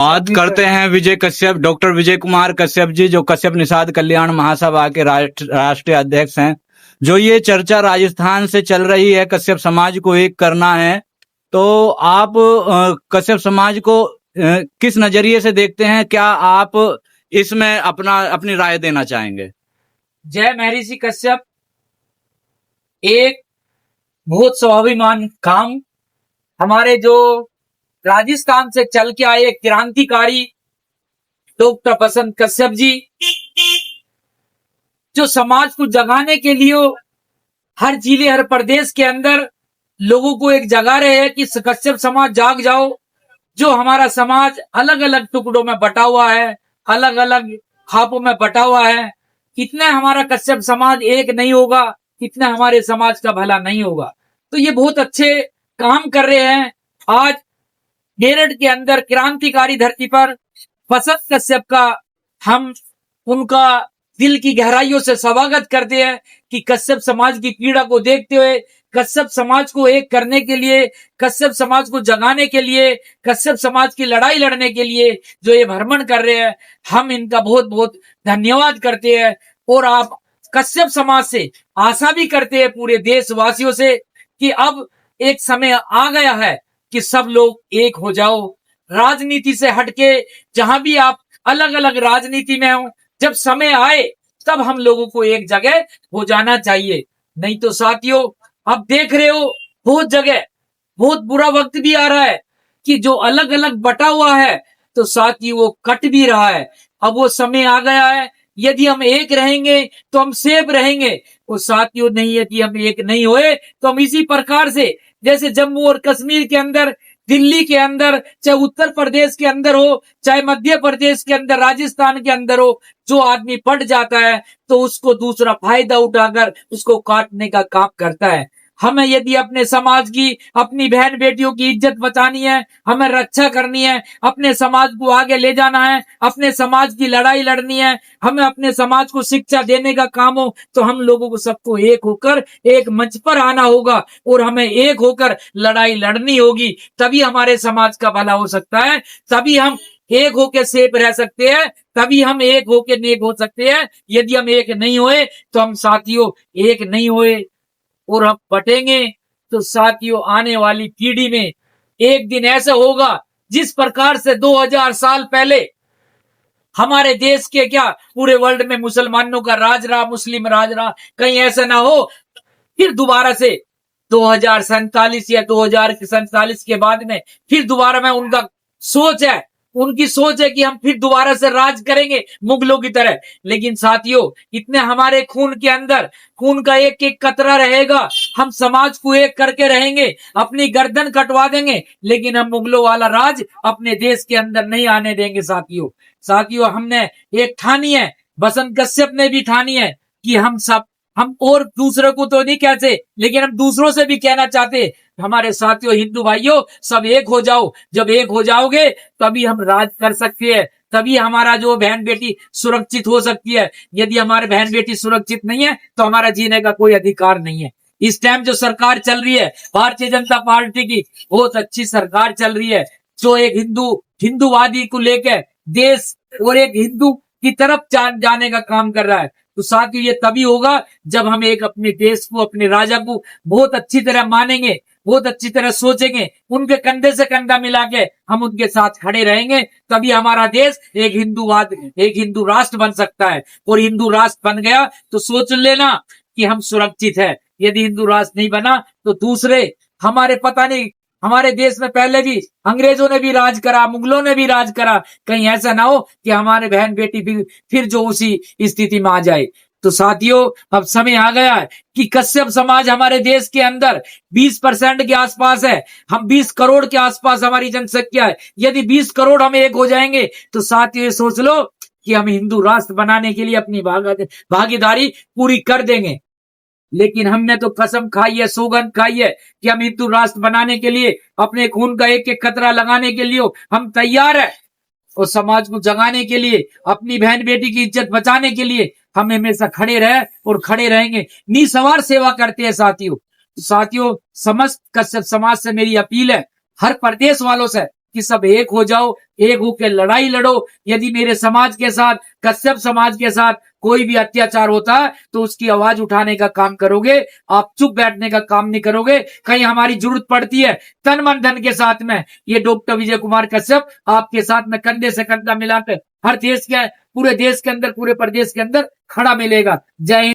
बात करते हैं विजय कश्यप, डॉक्टर विजय कुमार कश्यप जी, जो कश्यप निषाद कल्याण महासभा के राष्ट्रीय अध्यक्ष हैं। जो ये चर्चा राजस्थान से चल रही है, कश्यप समाज को एक करना है, तो आप कश्यप समाज को किस नजरिए से देखते हैं? क्या आप इसमें अपनी राय देना चाहेंगे? जय महर्षि कश्यप एक बहुत स्वाभिमान काम हमारे जो राजस्थान से चल के आए क्रांतिकारी डॉक्टर बसंत कश्यप जी, जो समाज को जगाने के लिए हर जिले हर प्रदेश के अंदर लोगों को एक जगा रहे हैं कि कश्यप समाज जाग जाओ। जो हमारा समाज अलग अलग टुकड़ों में बटा हुआ है, अलग अलग खापों में बटा हुआ है, इतना हमारा कश्यप समाज एक नहीं होगा, इतना हमारे समाज का भला नहीं होगा। तो ये बहुत अच्छे काम कर रहे हैं। आज मेरठ के अंदर क्रांतिकारी धरती पर बसंत कश्यप का हम उनका दिल की गहराइयों से स्वागत करते हैं कि कश्यप समाज की पीड़ा को देखते हुए, कश्यप समाज को एक करने के लिए, कश्यप समाज को जगाने के लिए, कश्यप समाज की लड़ाई लड़ने के लिए जो ये भ्रमण कर रहे हैं, हम इनका बहुत बहुत धन्यवाद करते हैं। और आप कश्यप समाज से आशा भी करते हैं, पूरे देशवासियों से, कि अब एक समय आ गया है कि सब लोग एक हो जाओ। राजनीति से हटके, जहां भी आप अलग अलग राजनीति में हो, जब समय आए तब हम लोगों को एक जगह हो जाना चाहिए। नहीं तो साथियों, अब देख रहे हो बहुत जगह बहुत बुरा वक्त भी आ रहा है कि जो अलग अलग बटा हुआ है तो साथियों वो कट भी रहा है। अब वो समय आ गया है, यदि हम एक रहेंगे तो हम सेफ रहेंगे। और साथियों नहीं, यदि हम एक नहीं हुए तो हम इसी प्रकार से, जैसे जम्मू और कश्मीर के अंदर, दिल्ली के अंदर, चाहे उत्तर प्रदेश के अंदर हो, चाहे मध्य प्रदेश के अंदर, राजस्थान के अंदर हो, जो आदमी पट जाता है तो उसको दूसरा फायदा उठाकर उसको काटने का काम करता है। हमें यदि अपने समाज की, अपनी बहन बेटियों की इज्जत बचानी है, हमें रक्षा करनी है, अपने समाज को आगे ले जाना है, अपने समाज की लड़ाई लड़नी है, हमें अपने समाज को शिक्षा देने का काम हो, तो हम लोगों को सबको एक होकर एक मंच पर आना होगा और हमें एक होकर लड़ाई लड़नी होगी। तभी हमारे समाज का भला हो सकता है, तभी हम एक होके सेफ रह सकते हैं, तभी हम एक होके नेक हो सकते हैं। यदि हम एक नहीं होए तो हम साथियों एक नहीं होए और हम बटेंगे तो साथियों आने वाली पीढ़ी में एक दिन ऐसा होगा जिस प्रकार से 2000 साल पहले हमारे देश के, क्या पूरे वर्ल्ड में मुसलमानों का राज रहा, मुस्लिम राज रहा, कहीं ऐसा ना हो फिर दोबारा से 2047 या 2047 के बाद में फिर दोबारा में उनका सोच है, उनकी सोच है कि हम फिर दोबारा से राज करेंगे मुगलों की तरह। लेकिन साथियों, इतने हमारे खून के अंदर खून का एक एक कतरा रहेगा, हम समाज को एक करके रहेंगे, अपनी गर्दन कटवा देंगे, लेकिन हम मुगलों वाला राज अपने देश के अंदर नहीं आने देंगे। साथियों हमने एक ठानी है, बसंत कश्यप ने भी ठानी है कि हम और दूसरों को तो नहीं कहते, लेकिन हम दूसरों से भी कहना चाहते, हमारे साथियों हिंदू भाइयों, सब एक हो जाओ। जब एक हो जाओगे तभी हम राज कर सकते हैं, तभी हमारा जो बहन बेटी सुरक्षित हो सकती है। यदि हमारे बहन बेटी सुरक्षित नहीं है तो हमारा जीने का कोई अधिकार नहीं है। इस टाइम जो सरकार चल रही है भारतीय जनता पार्टी की, बहुत अच्छी सरकार चल रही है, जो एक हिंदूवादी को लेकर देश और एक हिंदू की तरफ जाने का काम कर रहा है। तो साथियों ये तभी होगा जब हम एक अपने देश को, अपने राजा को बहुत अच्छी तरह मानेंगे, बहुत अच्छी तरह सोचेंगे, उनके कंधे से कंधा मिला के हम उनके साथ खड़े रहेंगे, तभी हमारा देश एक हिंदू राष्ट्र बन सकता है। और हिंदू राष्ट्र बन गया तो सोच लेना कि हम सुरक्षित है। यदि हिंदू राष्ट्र नहीं बना तो दूसरे हमारे, पता नहीं, हमारे देश में पहले भी अंग्रेजों ने भी राज करा, मुगलों ने भी राज करा, कहीं ऐसा ना हो कि हमारे बहन बेटी फिर जो उसी स्थिति में आ जाए। तो साथियों अब समय आ गया है कि कश्यप समाज हमारे देश के अंदर 20% के आसपास है, हम 20 करोड़ के आसपास हमारी जनसंख्या है। यदि 20 करोड़ हम एक हो जाएंगे तो साथियों ये सोच लो कि हम हिंदू राष्ट्र बनाने के लिए अपनी भागीदारी पूरी कर देंगे। लेकिन हमने तो कसम खाई है, सौगंध खाई है कि हम हिंदू राष्ट्र बनाने के लिए, अपने खून का एक एक कतरा लगाने के लिए हम तैयार है। और समाज को जगाने के लिए, अपनी बहन बेटी की इज्जत बचाने के लिए हम हमेशा खड़े रहे और खड़े रहेंगे, निस्वार्थ सेवा करते हैं। साथियों समस्त कश्यप समाज से मेरी अपील है, हर प्रदेश वालों से, कि सब एक हो जाओ, एक होकर लड़ाई लड़ो। यदि मेरे समाज के साथ, कश्यप समाज के साथ कोई भी अत्याचार होता है तो उसकी आवाज उठाने का काम करोगे, आप चुप बैठने का काम नहीं करोगे। कहीं हमारी जरूरत पड़ती है तन मन धन के साथ में, ये डॉक्टर विजय कुमार कश्यप आपके साथ में कंधे से कंधा मिलाकर हर देश के, पूरे देश के अंदर, पूरे प्रदेश के अंदर खड़ा मिलेगा। जय हिंद।